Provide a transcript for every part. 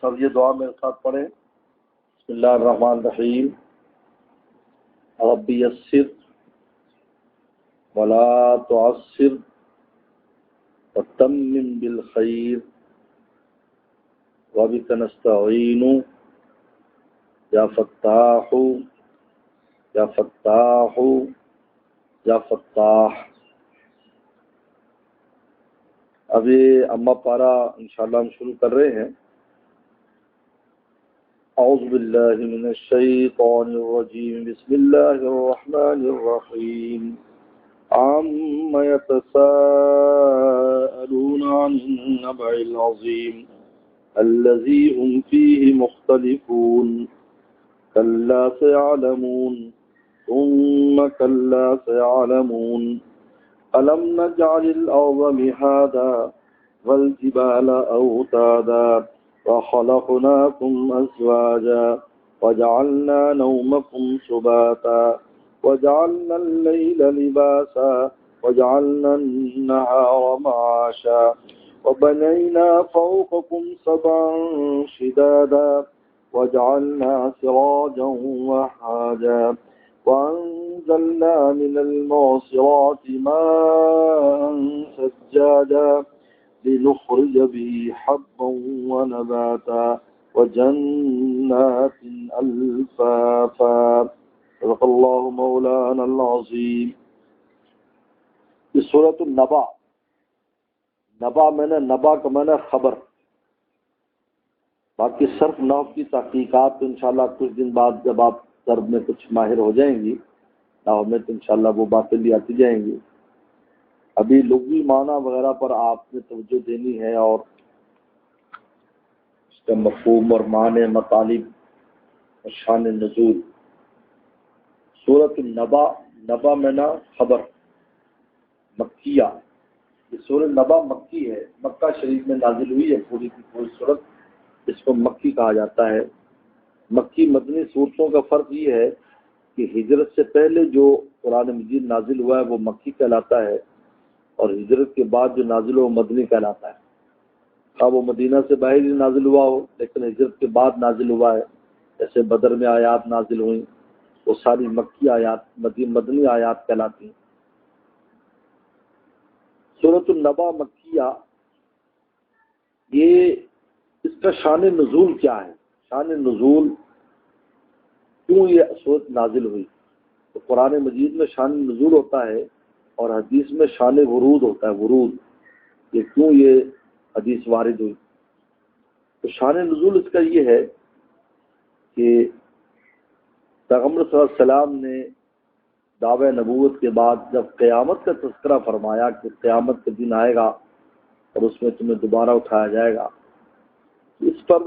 سب یہ دعا میرے ساتھ پڑھیں. بسم اللہ الرحمن الرحیم. رب یسر ولا تعسر وتمم بالخیر وبک نستعین یا فتاح یا فتاح یا فتاح. اب یہ اما پارا انشاءاللہ ہم شروع کر رہے ہیں. اعوذ باللہ من الشیطان الرجیم. بسم اللہ الرحمن الرحیم. عَمَّ يَتَسَاءَلُونَ عَنِ النَّبَإِ الْعَظِيمِ الَّذِي هُمْ فِيهِ مُخْتَلِفُونَ كَلَّا سَيَعْلَمُونَ ثُمَّ كَلَّا سَيَعْلَمُونَ أَلَمْ نَجْعَلِ الْأَرْضَ مِهَادًا وَالْجِبَالَ أَوْتَادًا وَخَلَقْنَاكُمْ أَزْوَاجًا وَجَعَلْنَا نَوْمَكُمْ سُبَاتًا وَجَعَلْنَا اللَّيْلَ لِبَاسًا وَجَعَلْنَا النَّهَارَ مَعَاشًا وَبَنَيْنَا فَوْقَكُمْ سَبْعًا شِدَادًا وَجَعَلْنَا سِرَاجًا وَهَّاجًا وَأَنزَلْنَا مِنَ الْمُعْصِرَاتِ مَاءً ثَجَّاجًا لِنُخْرِجَ بِهِ حَبًّا وَنَبَاتًا وَجَنَّاتٍ أَلْفَافًا. صدق اللہ مولانا العظیم. یہ سورۃ النبا. نبا میں نے نبا کا میں نے خبر. باقی صرف نحو کی تحقیقات تو انشاءاللہ کچھ دن بعد جب آپ ضرب میں کچھ ماہر ہو جائیں گی نحو میں تو انشاءاللہ وہ باتیں بھی آتی جائیں گی. ابھی لغوی معنی وغیرہ پر آپ نے توجہ دینی ہے اور اس کا مفہوم اور معنی مطالب اور شان نزول. سورۃ النبا. نبا میں نا خبر مکیہ. یہ سورۃ نبا مکی ہے. مکہ شریف میں نازل ہوئی ہے پوری کی پوری سورت. اس کو مکی کہا جاتا ہے. مکی مدنی صورتوں کا فرق یہ ہے کہ ہجرت سے پہلے جو قرآن مجید نازل ہوا ہے وہ مکی کہلاتا ہے اور ہجرت کے بعد جو نازل ہوا وہ مدنی کہلاتا ہے. وہ مدینہ سے باہر ہی نازل ہوا ہو لیکن ہجرت کے بعد نازل ہوا ہے. جیسے بدر میں آیات نازل ہوئیں وہ ساری مکی آیات مدنی آیات کہلاتی ہیں. سورۃ النبا مکیہ. یہ اس کا شان نزول کیا ہے؟ شان نزول کیوں یہ سورت نازل ہوئی؟ تو قرآن مجید میں شان نزول ہوتا ہے اور حدیث میں شان ورود ہوتا ہے. ورود یہ کیوں یہ حدیث وارد ہوئی؟ تو شان نزول اس کا یہ ہے کہ پیغمبر صلی اللہ علیہ وسلم نے دعوی نبوت کے بعد جب قیامت کا تذکرہ فرمایا کہ قیامت کا دن آئے گا اور اس میں تمہیں دوبارہ اٹھایا جائے گا، اس پر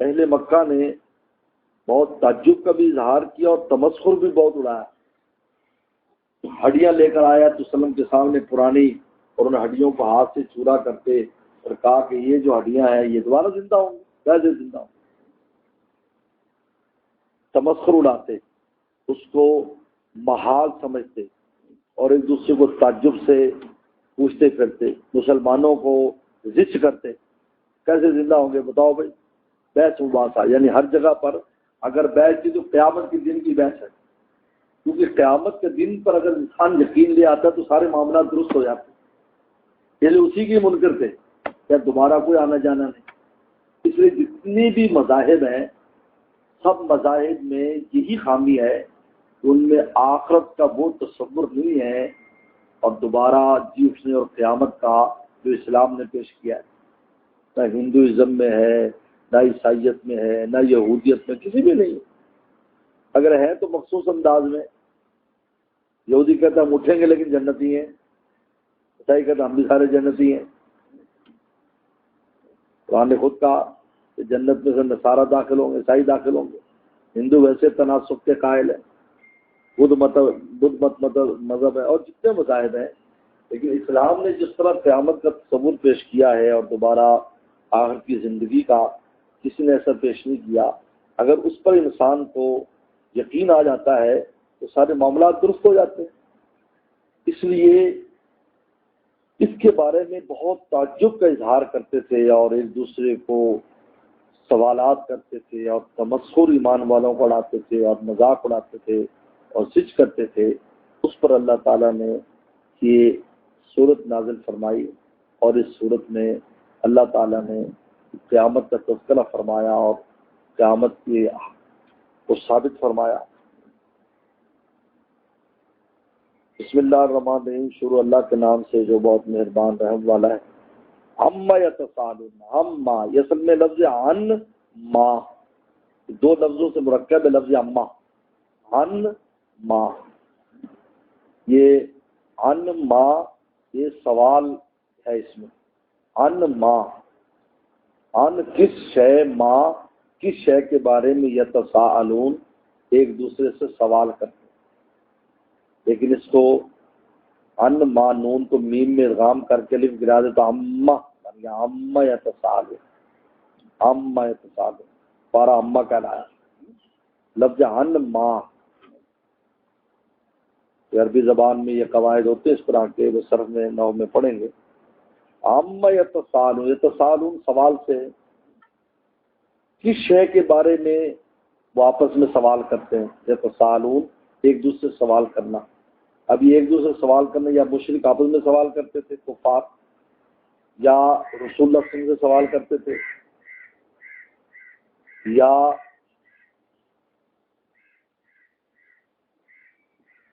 اہل مکہ نے بہت تعجب کا بھی اظہار کیا اور تمسخر بھی بہت اڑایا. ہڈیاں لے کر آیا تو وسلم کے سامنے پرانی اور ان ہڈیوں کو ہاتھ سے چورا کرتے اور کہا کہ یہ جو ہڈیاں ہیں یہ دوبارہ زندہ ہوں گی. کیسے زندہ ہوں؟ تمسخر اڑاتے، اس کو محال سمجھتے اور ایک دوسرے کو تعجب سے پوچھتے پھرتے. مسلمانوں کو زچ کرتے کیسے زندہ ہوں گے بتاؤ بھائی. بحث مباحثہ یعنی ہر جگہ پر اگر بحث کی تو قیامت کے دن کی بحث ہے، کیونکہ قیامت کے دن پر اگر انسان یقین لے آتا ہے تو سارے معاملات درست ہو جاتے. یہ اسی کے منکر تھے کیا دوبارہ کوئی آنا جانا نہیں. اس لیے جتنی بھی مذاہب ہیں سب مذاہب میں یہی خامی ہے کہ ان میں آخرت کا وہ تصور نہیں ہے اور دوبارہ جی اٹھنے اور قیامت کا جو اسلام نے پیش کیا ہے. نہ ہندوازم میں ہے، نہ عیسائیت میں ہے، نہ یہودیت میں، کسی بھی نہیں. اگر ہے تو مخصوص انداز میں. یہودی کہتا ہم اٹھیں گے لیکن جنتی ہیں، عیسائی کہتا ہم بھی سارے جنتی ہیں. قرآن نے خود کہا کہ جنت میں سے نصارہ داخل ہوں گے، عیسائی داخل ہوں گے. ہندو ویسے تناسب کے قائل ہے، بدھ مت مذہب ہے اور جتنے مذاہب ہیں. لیکن اسلام نے جس طرح قیامت کا تصور پیش کیا ہے اور دوبارہ آخر کی زندگی کا کسی نے ایسا پیش نہیں کیا. اگر اس پر انسان کو یقین آ جاتا ہے تو سارے معاملات درست ہو جاتے ہیں. اس لیے اس کے بارے میں بہت تعجب کا اظہار کرتے تھے اور ایک دوسرے کو سوالات کرتے تھے اور تمسخر ایمان والوں کو اڑاتے تھے اور مذاق اڑاتے تھے اور زج کرتے تھے، اس پر اللہ تعالیٰ نے یہ صورت نازل فرمائی، اور اس صورت میں اللہ تعالیٰ نے قیامت کا تذکرہ فرمایا اور قیامت کی کو ثابت فرمایا۔ بسم اللہ الرحمن الرحیم، شروع اللہ کے نام سے جو بہت مہربان رحم والا ہے۔ عما یتساءلون، عما یہ اصل میں لفظ عن ما، دو لفظوں سے مرکب ہے لفظ عما، عن ما، یہ عن ما یہ سوال ہے، اس میں عن ما، عن کس شے، ما کس شے کے بارے میں، یتساءلون ایک دوسرے سے سوال کرتے ہیں، لیکن اس کو ان ما نون کو میم میں ادغام کر کے الف گرا دے تو اما بن گیا، اما یتساءلون، اما یتساءلون، پارا اما کہلایا لفظ ان ما۔ عربی زبان میں یہ قواعد ہوتے ہیں اس طرح کے، وہ صرف میں نحو میں پڑھیں گے۔ اما یتساءلون، یتساءلون سوال سے، کس شے کے بارے میں وہ آپس میں سوال کرتے ہیں، یتساءلون ایک دوسرے سے سوال کرنا۔ اب یہ ایک دوسرے سے سوال کرنا یا مشرک آپس میں سوال کرتے تھے کفار، یا رسول اللہ صلی اللہ علیہ وسلم سے سوال کرتے تھے، یا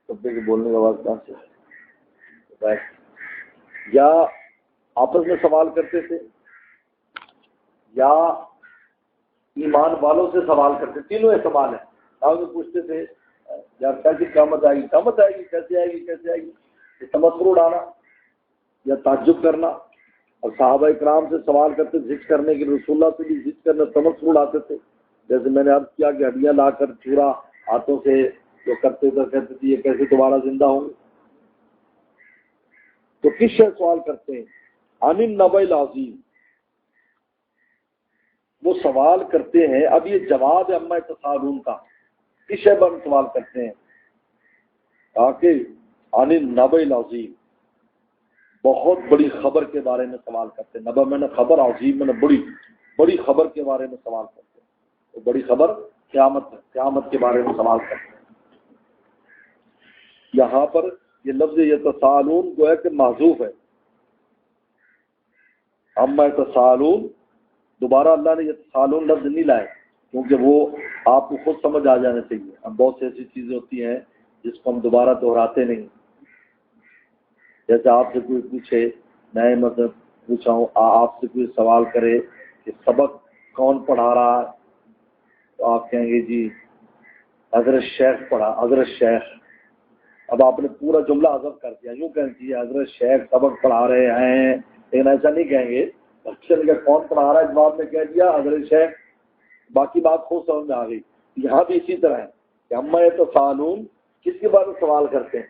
کبے کے بولنے کی آواز کہاں سے، یا آپس میں سوال کرتے تھے، یا ایمان والوں سے سوال کرتے، تینوں احتمال ہیں۔ آپ سے پوچھتے تھے یار کیسی قیامت آئے گی، قیامت آئے گی، کیسے آئے گی، کیسے آئے گی، یہ تمسخر اڑانا یا تعجب کرنا، اور صحابہ اکرام سے سوال کرتے، ذکر کرنے کے، رسول اللہ سے بھی ذکر کرنے، تمسخر اڑاتے تھے۔ جیسے میں نے عرض کیا کہ ہڈیاں لا کر چورا ہاتھوں سے جو کرتے تھے، کہتے تھے یہ کیسے دوبارہ زندہ ہوں گے۔ تو کس شے سوال کرتے ہیں، عن النبأ العظیم، وہ سوال کرتے ہیں۔ اب یہ جواب ہے عما یتساءلون کا، کس شے پر سوال کرتے ہیں، تاکہ عن النبأ العظیم، بہت بڑی خبر کے بارے میں سوال کرتے ہیں۔ نبأ میں نے خبر، عظیم میں نے بڑی خبر کے بارے میں سوال کرتے ہیں، تو بڑی خبر قیامت کے بارے میں سوال کرتے ہیں۔ یہاں پر یہ لفظ یتساءلون جو ہے کہ محذوف ہے، عما یتساءلون، دوبارہ اللہ نے یتساءلون لفظ نہیں لائے، کیونکہ وہ آپ کو خود سمجھ آ جانے چاہیے۔ اب بہت سی ایسی چیزیں ہوتی ہیں جس کو ہم دوبارہ دہراتے نہیں، جیسے آپ سے کوئی پوچھے، میں مطلب پوچھا ہوں، آپ سے کوئی سوال کرے کہ سبق کون پڑھا رہا ہے، تو آپ کہیں گے جی حضرت شیخ پڑھا، حضرت شیخ۔ اب آپ نے پورا جملہ حذف کر دیا، یوں کہنا چاہیے حضرت شیخ سبق پڑھا رہے ہیں، لیکن ایسا نہیں کہیں گے، اچھا کون پڑھا رہا ہے، جواب میں کہہ دیا حضرت شیخ، باقی بات خود سمجھ میں آ گئی۔ یہاں بھی اسی طرح ہے کہ عما یتساءلون کس کے بارے میں سوال کرتے ہیں،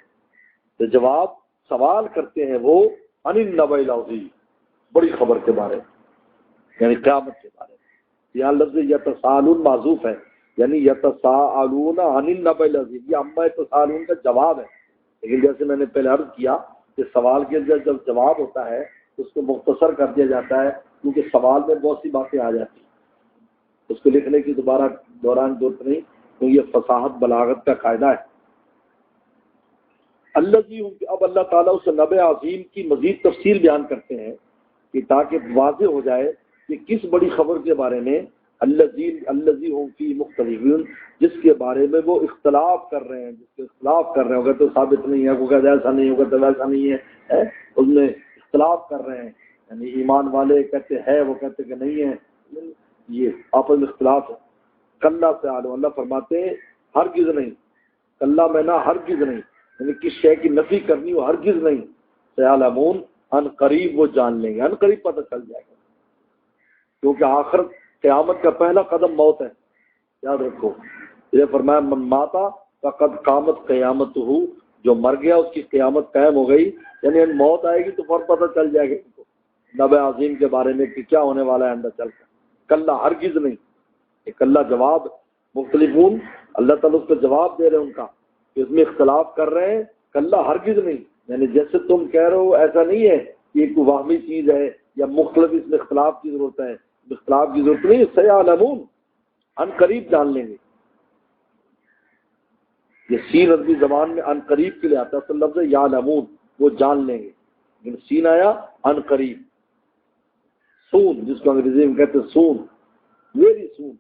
تو جواب سوال کرتے ہیں وہ عن النبأ العظیم، بڑی خبر کے بارے میں، یعنی قیامت کے بارے میں۔ یہاں لفظ یتساءلون معذوف ہے، یعنی یتساءلون عن النبأ العظیم، یہ عما یتساءلون کا جواب ہے۔ لیکن جیسے میں نے پہلے عرض کیا کہ سوال کے جب جواب ہوتا ہے اس کو مختصر کر دیا جاتا ہے، کیونکہ سوال میں بہت سی باتیں آ جاتی ہیں، اس کو لکھنے کی دوبارہ دوران ضرورت نہیں، تو یہ فصاحت بلاغت کا قاعدہ ہے۔ اب اللہ تعالیٰ اس نبأ عظیم کی مزید تفصیل بیان کرتے ہیں کہ تاکہ واضح ہو جائے کہ کس بڑی خبر کے بارے میں الذی هم فی مختلفون، جس کے بارے میں وہ اختلاف کر رہے ہیں، جس کے اختلاف کر رہے ہیں، اگر تو ثابت نہیں ہے، وہ کہتے ایسا نہیں ہوگا تو ویسا نہیں ہے، اس میں اختلاف کر رہے ہیں، یعنی ایمان والے کہتے ہیں وہ کہتے کہ نہیں ہے، یہ آپس میں اختلاف ہے۔ کلا سے عالم، اللہ فرماتے ہیں ہرگز نہیں، کلا میں نہ ہرگز نہیں، یعنی کس شے کی نفی کرنی ہو ہرگز نہیں، سیعلمون ان قریب وہ جان لیں گے، ان قریب پتہ چل جائے گا، کیونکہ آخر قیامت کا پہلا قدم موت ہے، یاد رکھو۔ یہ فرمایا من ماتا فقد قامت قیامت ہو، جو مر گیا اس کی قیامت قائم ہو گئی، یعنی موت آئے گی تو فوراً پتہ چل جائے گا نبأ عظیم کے بارے میں کہ کیا ہونے والا ہے اندر چل کر۔ کلا ہرگز نہیں، یہ کلا جواب مختلفون، اللہ تعالیٰ اس کو جواب دے رہے ہیں ان کا کہ اس میں اختلاف کر رہے ہیں، کلا ہرگز نہیں، یعنی جیسے تم کہہ رہے ہو ایسا نہیں ہے کہ یہ کوئی واہمی چیز ہے یا مختلف اس میں اختلاف کی ضرورت ہے، اختلاف کی ضرورت نہیں. سیعلمون ان قریب جان لیں گے. یہ سین عربی زبان میں ان قریب کے لیے آتا ہے. اصل لفظ ہے یعلمون، وہ جان لیں گے، لیکن سین آیا ان قریب. سون جس کو انگریزی میں کہتے ہیں سون، ویری سون.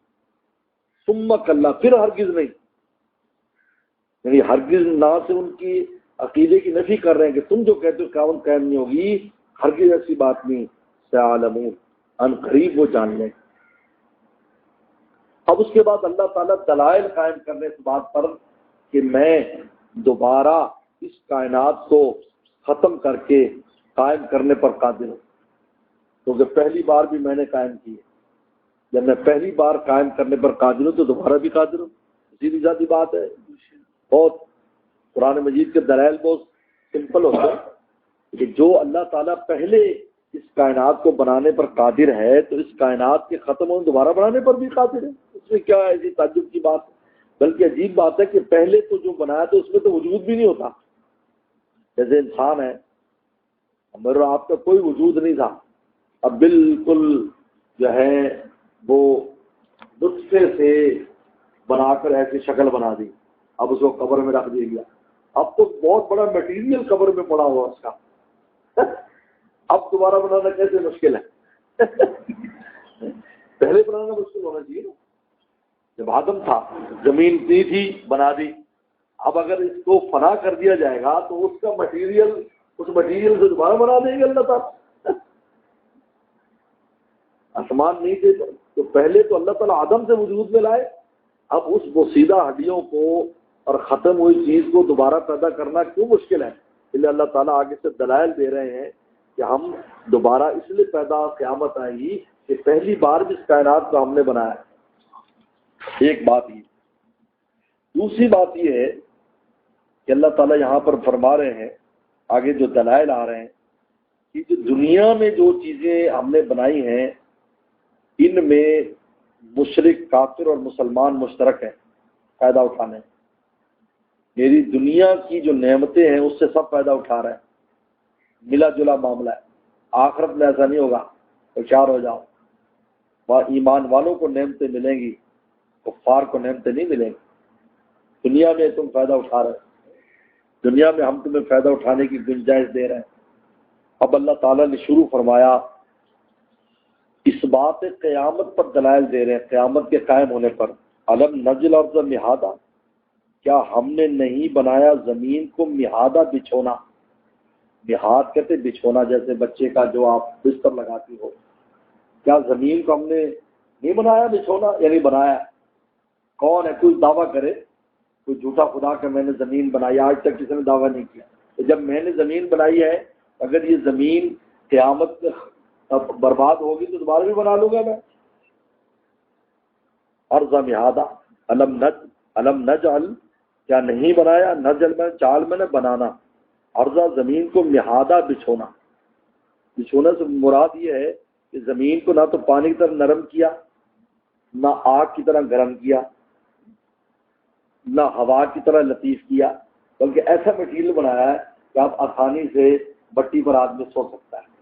ثم کلا، پھر ہرگز نہیں، یعنی ہرگز نہ سے ان کی عقیدے کی نفی کر رہے ہیں کہ تم جو کہتے ہو قیامت قائم نہیں ہوگی، ہرگز ایسی بات نہیں. سیعلمون ان قریب وہ جان لیں. اب اس کے بعد اللہ تعالیٰ دلائل قائم کرنے اس بات پر کہ میں دوبارہ اس کائنات کو ختم کر کے قائم کرنے پر قادر ہوں، کیونکہ پہلی بار بھی میں نے قائم کی ہے. جب میں پہلی بار قائم کرنے پر قادر ہوں تو دوبارہ بھی قادر ہوں. سیدھی سادھی بات ہے. بہت قرآن مجید کے دلائل بہت سمپل ہوتے ہیں کہ جو اللہ تعالیٰ پہلے اس کائنات کو بنانے پر قادر ہے تو اس کائنات کے ختم ہونے دوبارہ بنانے پر بھی قادر ہے. اس میں کیا ایسی تعجب کی بات ہے؟ بلکہ عجیب بات ہے کہ پہلے تو جو بنایا تھا اس میں تو وجود بھی نہیں ہوتا. جیسے انسان ہے، میرے اور آپ کا کوئی وجود نہیں تھا، اب بالکل جو ہے وہ نطفے سے بنا کر ایسی شکل بنا دی، اب اس کو قبر میں رکھ دیا گیا. اب تو بہت بڑا میٹیریل قبر میں پڑا ہوا اس کا، اب دوبارہ بنانا کیسے مشکل ہے؟ پہلے بنانا مشکل ہونا چاہیے نا. جب آدم تھا زمین دی تھی بنا دی، اب اگر اس کو فنا کر دیا جائے گا تو اس کا مٹیریل، اس مٹیریل سے دوبارہ بنا دیں گے اللہ تعالیٰ. آسمان نہیں تھے تو پہلے تو اللہ تعالیٰ آدم سے وجود میں لائے، اب اس بوسیدہ ہڈیوں کو اور ختم ہوئی چیز کو دوبارہ پیدا کرنا کیوں مشکل ہے؟ اس لیے اللہ تعالیٰ آگے سے دلائل دے رہے ہیں کہ ہم دوبارہ اس لیے پیدا قیامت آئے گی کہ پہلی بار بھی اس کائنات کو ہم نے بنایا ہے. ایک بات یہ. دوسری بات یہ ہے کہ اللہ تعالیٰ یہاں پر فرما رہے ہیں، آگے جو دلائل آ رہے ہیں کہ جو دنیا میں جو چیزیں ہم نے بنائی ہیں ان میں مشرک، کافر اور مسلمان مشترک ہیں فائدہ اٹھانے. میری دنیا کی جو نعمتیں ہیں اس سے سب فائدہ اٹھا رہے ہیں، ملا جلا معاملہ ہے. آخرت میں ایسا نہیں ہوگا، ہوشیار ہو جاؤ. وہاں ایمان والوں کو نعمتیں ملیں گی، کفار کو نعمتیں نہیں ملیں گی. دنیا میں تم فائدہ اٹھا رہے ہو، دنیا میں ہم تمہیں فائدہ اٹھانے کی گنجائش دے رہے ہیں. اب اللہ تعالیٰ نے شروع فرمایا اس بات قیامت پر دلائل دے رہے ہیں، قیامت کے قائم ہونے پر. علم نجل الارض مہادا، کیا ہم نے نہیں بنایا زمین کو مہادا، بچھونا. مہاد کہتے بچھونا، جیسے بچے کا جو آپ بستر لگاتی ہو. کیا زمین کو ہم نے نہیں بنایا بچھونا؟ یعنی بنایا. کون ہے کوئی دعویٰ کرے، کوئی جھوٹا خدا کہ میں نے زمین بنائی؟ آج تک کسی نے دعویٰ نہیں کیا. تو جب میں نے زمین بنائی ہے، اگر یہ زمین قیامت اب برباد ہوگی تو دوبارہ بھی بنا لوں گا میں. ارض مہادا، علم نجعل، کیا نہیں بنایا، نجل میں چال میں نے بنانا، ارضا زمین کو مہادا، بچھونا. بچھونا سے مراد یہ ہے کہ زمین کو نہ تو پانی کی طرح نرم کیا، نہ آگ کی طرح گرم کیا، نہ ہوا کی طرح لطیف کیا، بلکہ ایسا مٹیریل بنایا ہے کہ آپ آسانی سے بٹی پر آدمی سو سکتا ہے،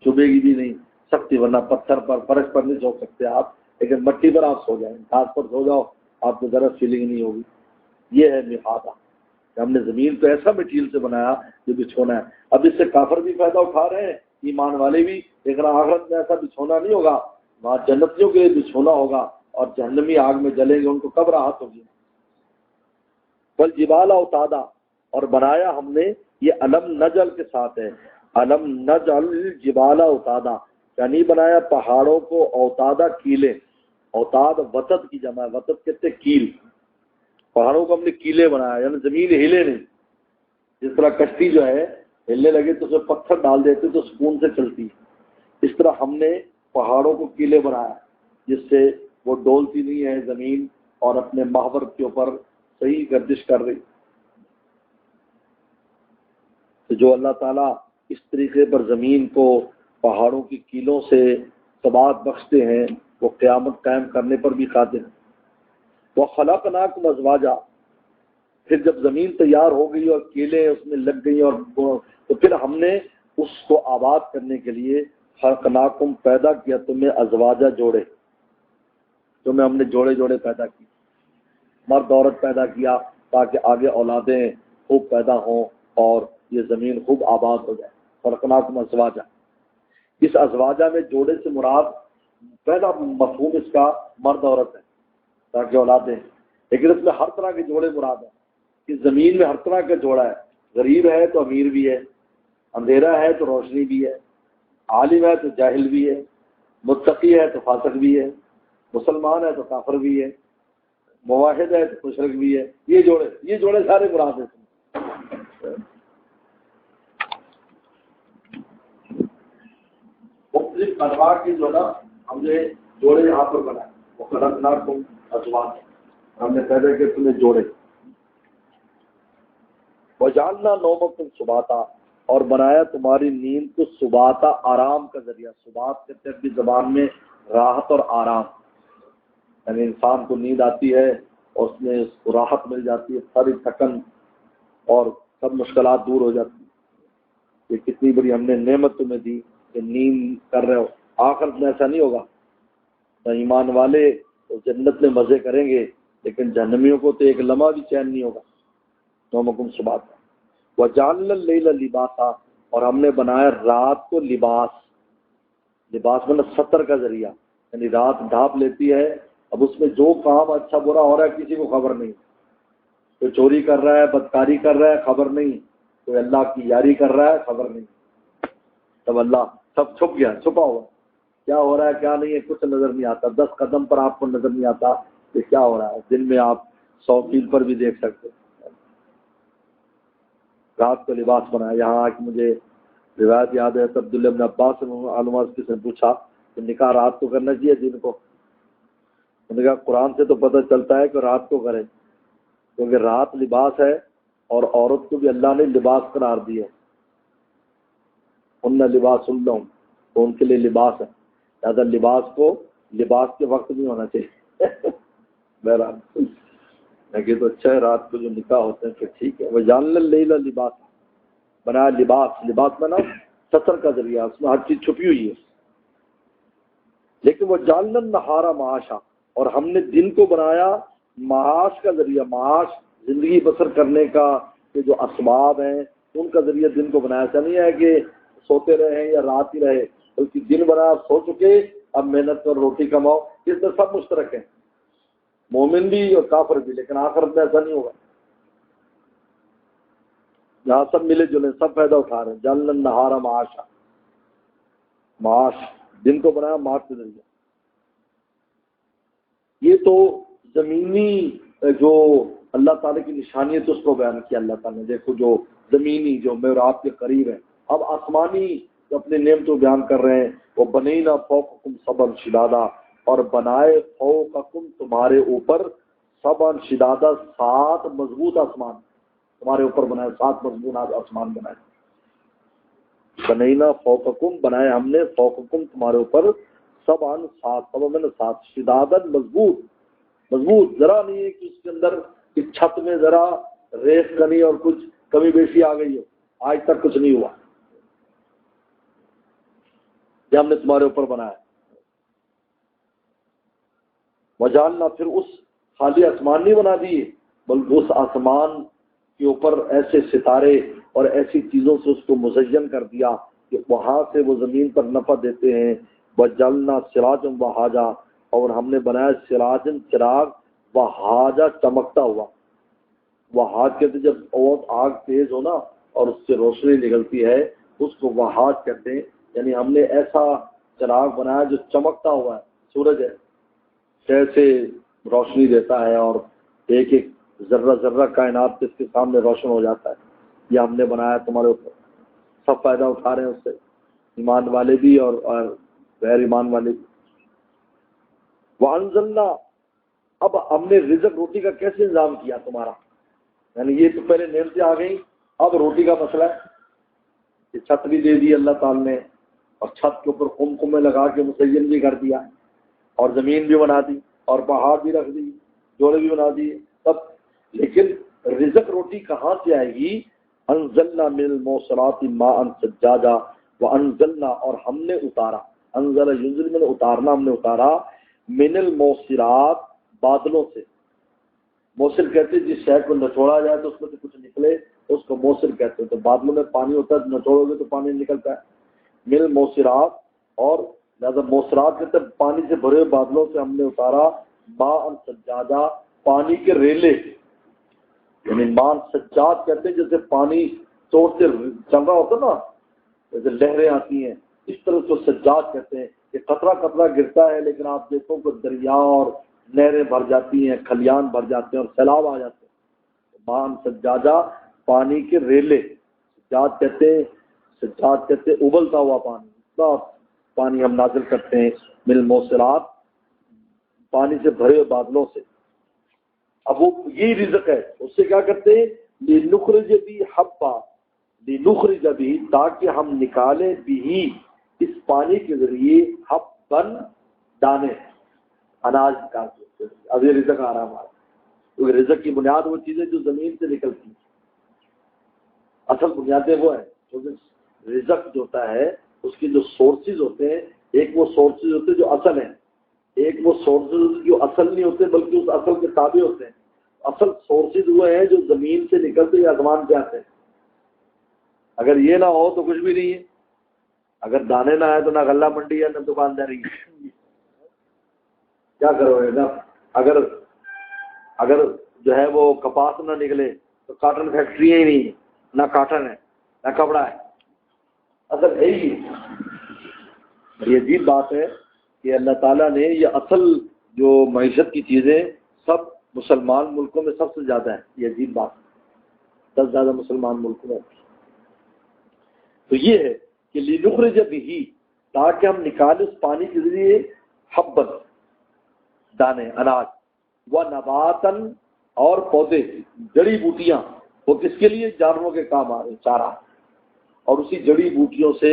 چبھے گی بھی نہیں سکتی، ورنہ پتھر پر، فرش پر نہیں سو سکتے آپ، لیکن مٹی پر آپ سو جائیں، گھاس پر سو جاؤ، آپ کو ذرا فیلنگ نہیں ہوگی. یہ ہے مہادا، کہ ہم نے زمین کو ایسا مٹیریل سے بنایا جو بچھونا ہے. اب اس سے کافر بھی فائدہ اٹھا رہے ہیں، ایمان والے بھی، لیکن آخرت میں ایسا بچھونا نہیں ہوگا. وہاں جنتیوں کے لیے بچھونا ہوگا اور جہنمی آگ میں جلیں گے، ان کو کب راحت ہوگی. والجبال اوتادا، اور بنایا ہم نے، یہ علم نجل کے ساتھ ہے، علم نجل الجبال اوتادا، یعنی بنایا پہاڑوں کو اوتادا، کیلے. اوتاد وتد کی جمع ہے، وتد کہتے کیل. پہاڑوں کو ہم نے کیلے بنایا، یعنی زمین ہلے نہیں. جس طرح کشتی جو ہے ہلنے لگے تو اس میں پتھر ڈال دیتے تو سکون سے چلتی، اس طرح ہم نے پہاڑوں کو کیلے بنایا جس سے وہ ڈولتی نہیں ہے زمین اور اپنے محور کے اوپر صحیح گردش کر رہی. تو جو اللہ تعالیٰ اس طریقے پر زمین کو پہاڑوں کی کیلوں سے ثبات بخشتے ہیں، وہ قیامت قائم کرنے پر بھی قادر ہیں. وَخَلَقْنَاكُمْ أَزْوَاجًا، پھر جب زمین تیار ہو گئی اور کیلیں اس میں لگ گئی اور تو پھر ہم نے اس کو آباد کرنے کے لیے خلقناکم پیدا کیا تمہیں ازواجہ جوڑے، تمہیں ہم نے جوڑے جوڑے پیدا کی، مرد عورت پیدا کیا تاکہ آگے اولادیں خوب پیدا ہوں اور یہ زمین خوب آباد ہو جائے۔ خلقناکم ازواجہ، اس ازواجہ میں جوڑے سے مراد پہلا مفہوم اس کا مرد عورت ہے تاکہ اولادیں، لیکن اس میں ہر طرح کے جوڑے مراد ہیں۔ اس زمین میں ہر طرح کا جوڑا ہے، غریب ہے تو امیر بھی ہے، اندھیرا ہے تو روشنی بھی ہے، عالم ہے تو جاہل بھی ہے، متقی ہے تو فاسق بھی ہے، مسلمان ہے تو کافر بھی ہے، موحد ہے تو مشرک بھی ہے۔ یہ جوڑے سارے مراد ہیں۔ مختلف انواع کی جو نا ہم نے جوڑے یہاں پر بنائے، وخلقناکم ازواجا، ہم نے پیدا کیا تمہیں جوڑے۔ وجعلنا نومکم سباتا، اور بنایا تمہاری نیند کو سباتا، آرام کا ذریعہ۔ سبات کہتے ہیں اپنی زبان میں راحت اور آرام، یعنی انسان کو نیند آتی ہے اور اس میں اس کو راحت مل جاتی ہے، ساری تھکن اور سب مشکلات دور ہو جاتی ہیں۔ یہ کتنی بڑی ہم نے نعمت تمہیں دی کہ نیند کر رہے ہو۔ آخرت میں ایسا نہیں ہوگا، ایمان والے تو جنت میں مزے کریں گے، لیکن جہنمیوں کو تو ایک لمحہ بھی چین نہیں ہوگا۔ نومکم سباتا وجعلنا اللیل لباسا، اور ہم نے بنایا رات کو لباس۔ لباس میں ستر کا ذریعہ، یعنی رات ڈھانپ لیتی ہے۔ اب اس میں جو کام اچھا برا ہو رہا ہے کسی کو خبر نہیں، کوئی چوری کر رہا ہے، بدکاری کر رہا ہے، خبر نہیں، کوئی اللہ کی یاری کر رہا ہے، خبر نہیں۔ تب اللہ سب چھپ گیا، چھپا ہوا، کیا ہو رہا ہے کیا نہیں ہے کچھ نظر نہیں آتا۔ 10 قدم پر آپ کو نظر نہیں آتا کہ کیا ہو رہا ہے، دن میں آپ 100 میل پر بھی دیکھ سکتے۔ رات کو لباس بنایا۔ یہاں کہ مجھے روایت یاد ہے، عبداللہ بن عباس علماء کس نے پوچھا کہ نکاح رات کو کرنا چاہیے دن کو؟ انہوں نے کہا قرآن سے تو پتہ چلتا ہے کہ رات کو کریں، کیونکہ رات لباس ہے اور عورت کو بھی اللہ نے لباس قرار دیا ہے۔ ان لباس لہم، تو ان کے لیے لباس ہے، لہٰذا لباس کو لباس کے وقت نہیں ہونا چاہیے۔ بہرحال کہ تو اچھا ہے، رات کو جو نکاح ہوتے ہیں پھر ٹھیک ہے۔ وجعلنا اللیل لباس، بنایا لباس۔ لباس میں نا ستر کا ذریعہ، اس میں ہر چیز چھپی ہوئی ہے۔ لیکن وجعلنا النہار معاشا، اور ہم نے دن کو بنایا معاش کا ذریعہ۔ معاش زندگی بسر کرنے کا یہ جو اسباب ہیں ان کا ذریعہ دن کو بنایا۔ ایسا نہیں ہے کہ سوتے رہے یا رات ہی رہے، بلکہ دن بنا سو چکے، اب محنت کر روٹی کماؤ۔ اس میں سب مشترک ہیں، مومن بھی اور کافر بھی، لیکن آخرت میں ایسا نہیں ہوگا، یہاں سب ملے جلے، سب فائدہ اٹھا رہے ہیں۔ جعلنا النہار معاشا، معاش دن کو بنایا معاش کے ذریعے۔ یہ تو زمینی جو اللہ تعالیٰ کی نشانی ہے تو اس کو بیان کیا اللہ تعالیٰ نے، دیکھو جو زمینی جو میرے آپ کے قریب ہے۔ اب آسمانی جو اپنے نعمتوں بیان کر رہے ہیں، وہ بنینا فوقکم سبعا شدادا، اور بنائے فوقکم تمہارے اوپر سبعا شدادا، 7 مضبوط آسمان تمہارے اوپر بنائے، 7 مضبوط آسمان بنائے۔ بنینا فوقکم، بنائے ہم نے فوقکم تمہارے اوپر سبعا، 7، سبعا میں 7، شدادا مضبوط، مضبوط ذرا نہیں ہے کہ اس کے اندر اس چھت میں ذرا ریس کرنی اور کچھ کمی بیشی آ گئی ہو، آج تک کچھ نہیں ہوا، یہ ہم نے تمہارے اوپر بنایا۔ وجعلنا، پھر اس خالی آسمان نہیں بنا دیے، بلکہ اس آسمان کے اوپر ایسے ستارے اور ایسی چیزوں سے اس کو مزین کر دیا کہ وہاں سے وہ زمین پر نفع دیتے ہیں۔ وجعلنا سراجا وہاجا، اور ہم نے بنایا سراجن چراغ، وہاجا چمکتا ہوا۔ وہاج کہتے ہیں جب آگ تیز ہو نا اور اس سے روشنی نکلتی ہے اس کو وہاج کہتے ہیں، یعنی ہم نے ایسا چراغ بنایا جو چمکتا ہوا ہے، سورج ہے کیسے روشنی دیتا ہے اور ایک ایک ذرہ ذرہ کائنات اس کے سامنے روشن ہو جاتا ہے۔ یہ ہم نے بنایا تمہارے اوپر، سب فائدہ اٹھا رہے ہیں اس سے، ایمان والے بھی اور غیر ایمان والے بھی۔ وَأَنزَلْنَا، اب ہم نے رزق روٹی کا کیسے انتظام کیا تمہارا، یعنی یہ تو پہلے نعمتیں آ گئی، اب روٹی کا مسئلہ ہے کہ چھت بھی دے دی اللہ تعالیٰ نے، اور چھت کے اوپر خمخمے لگا کے مزین بھی کر دیا، اور زمین بھی بنا دی، اور پہاڑ بھی رکھ دی، جوڑے بھی بنا دیے سب، لیکن رزق روٹی کہاں سے آئے گی؟ انزلنا من المعصرات ماء ثجاجا، وانزلنا اور ہم نے اتارا، انزل ینزل میں نے اتارنا، ہم نے اتارا، من الموسرات بادلوں سے. موسر کہتے ہیں جس شے کو نچوڑا جائے تو اس میں سے کچھ نکلے اس کو موسر کہتے ہیں. تو بادلوں میں پانی ہوتا ہے، نچوڑو گے تو پانی نکلتا ہے. من الموسرات، اور لہذا موسرات کہتے ہیں پانی سے بھرے ہوئے بادلوں سے ہم نے اتارا، ماء سجاجا پانی کے ریلے، یعنی ماء سجاد کہتے ہیں جیسے پانی چوٹ سے چل رہا ہوتا نا، جیسے لہریں آتی ہیں، اس طرح سے سجاد کہتے ہیں کہ قطرہ قطرہ گرتا ہے لیکن آپ دیکھو کہ دریا اور نہریں بھر جاتی ہیں، کھلیان بھر جاتے ہیں اور سیلاب آ جاتے ہیں. ماء سجاجا پانی کے ریلے، سجاد کہتے ہیں ابلتا ہوا پانی، اتنا پانی ہم نازل کرتے ہیں. من الموسرات پانی سے بھرے بادلوں سے. اب وہ یہی رزق ہے، اس سے کیا کرتے ہیں، لنخرج بھی حبا، لنخرج بھی تاکہ ہم نکالیں بھی اس پانی کے ذریعے حبن دانے، اناج نکالتے ہیں. اب یہ رزق آ رہا ہمارا، کیونکہ رزق کی بنیاد وہ چیزیں جو زمین سے نکلتی ہیں، اصل بنیادیں وہ ہیں. کیونکہ رزق جو ہوتا ہے اس کی جو سورسز ہوتے ہیں، ایک وہ سورسز ہوتے ہیں جو اصل ہیں، ایک وہ سورسز جو اصل نہیں ہوتے بلکہ اس اصل کے تابع ہوتے ہیں. اصل سورسز وہ ہیں جو زمین سے نکلتے یا آسمان سے آتے ہیں. اگر یہ نہ ہو تو کچھ بھی نہیں ہے. اگر دانے نہ آئے تو نہ غلہ منڈی ہے نہ دکانداری. کیا کرو گے نا، اگر جو ہے وہ کپاس نہ نکلے تو کاٹن فیکٹریاں ہی نہیں ہیں، نہ کاٹن ہے نہ کپڑا ہے. اصل ہے ہی یہ عجیب بات ہے کہ اللہ تعالیٰ نے یہ اصل جو معیشت کی چیزیں سب مسلمان ملکوں میں سب سے زیادہ ہے. یہ عجیب بات ہے، سب سے زیادہ مسلمان ملکوں میں. تو یہ ہے کہ لنخرج بھی تاکہ ہم نکالیں اس پانی کے ذریعے حبن دانے، اناج، و نباتن اور پودے، جڑی بوٹیاں. وہ کس کے لیے؟ جانوروں کے کام آ رہے ہیں، چارہ. اور اسی جڑی بوٹیوں سے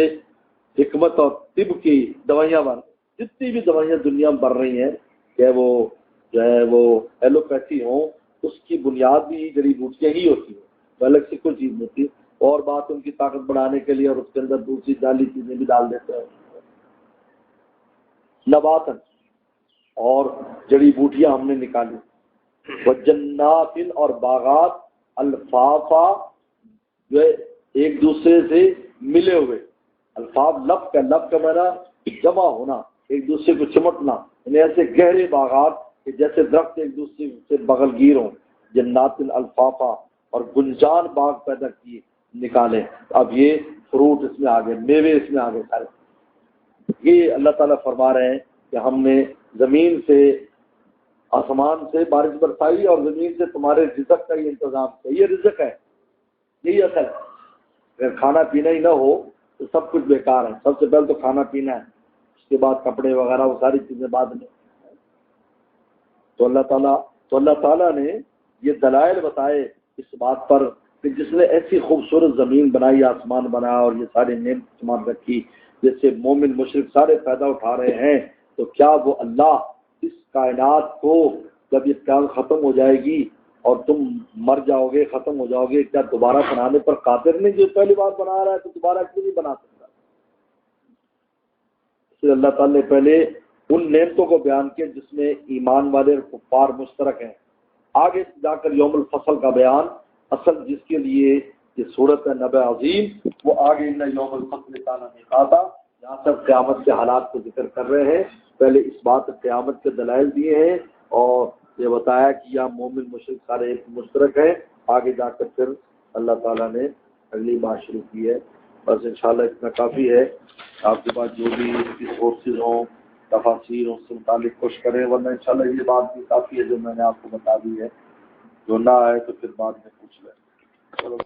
حکمت اور طب کی دوائیاں بن، جتنی بھی دوائیاں دنیا میں بڑھ رہی ہیں، کہ وہ جو ہے وہ ایلوپیتھی ہوں، اس کی بنیاد بھی جڑی بوٹیاں ہی ہوتی ہیں، تو الگ سے کوئی چیز نہیں ہوتی. اور بات ان کی طاقت بڑھانے کے لیے اور اس کے اندر دوسری جعلی چیزیں بھی ڈال دیتے ہیں. نباتن اور جڑی بوٹیاں ہم نے نکالی، وجنات اور باغات، الفافا جو ہے ایک دوسرے سے ملے ہوئے. الفاظ لفظ کا معنی جمع ہونا، ایک دوسرے کو چمٹنا، یعنی ایسے گہرے باغات کہ جیسے درخت ایک دوسرے سے بغل گیر ہوں. جنات الفافا اور گنجان باغ پیدا کیے، نکالے. اب یہ فروٹ اس میں آ گئے، میوے اس میں آ گئے سارے. یہ اللہ تعالیٰ فرما رہے ہیں کہ ہم نے زمین سے، آسمان سے بارش برسائی اور زمین سے تمہارے رزق کا یہ انتظام کیا. یہ رزق ہے، یہی اصل ہے. اگر کھانا پینا ہی نہ ہو تو سب کچھ بیکار ہے. سب سے پہلے تو کھانا پینا ہے، اس کے بعد کپڑے وغیرہ وہ ساری چیزیں بعد میں. تو اللہ تعالیٰ نے یہ دلائل بتائے اس بات پر کہ جس نے ایسی خوبصورت زمین بنائی، آسمان بنایا اور یہ ساری نعمت سامان رکھی، جس سے مومن مشرک سارے فائدہ اٹھا رہے ہیں، تو کیا وہ اللہ اس کائنات کو جب یہ کام ختم ہو جائے گی اور تم مر جاؤ گے، ختم ہو جاؤ گے، کیا دوبارہ بنانے پر قادر نہیں؟ جو پہلی بار بنا رہا ہے تو دوبارہ کیوں نہیں بنا سکتا؟ اس لیے اللہ تعالیٰ نے پہلے ان نعمتوں کو بیان کیا جس میں ایمان والے اور کفار مشترک ہیں. آگے جا کر یوم الفصل کا بیان، اصل جس کے لیے یہ صورت ہے نبأ عظیم، وہ آگے یوم الفصل تعالیٰ نے کہا تھا. یہاں تک قیامت کے حالات کو ذکر کر رہے ہیں. پہلے اس بات قیامت کے دلائل دیے ہیں اور یہ بتایا کہ یہ مومن مشرک سارے ایک مشترک ہیں. آگے جا کر پھر اللہ تعالیٰ نے اگلی بات شروع کی ہے. بس انشاءاللہ اتنا کافی ہے. آپ کے پاس جو بھی اس کی سورسز ہوں، تفاسیر ہوں، اس سے متعلق کوشش کریں، ورنہ انشاءاللہ یہ بات بھی کافی ہے جو میں نے آپ کو بتا دی ہے. جو نہ آئے تو پھر بعد میں پوچھ لیں. چلو.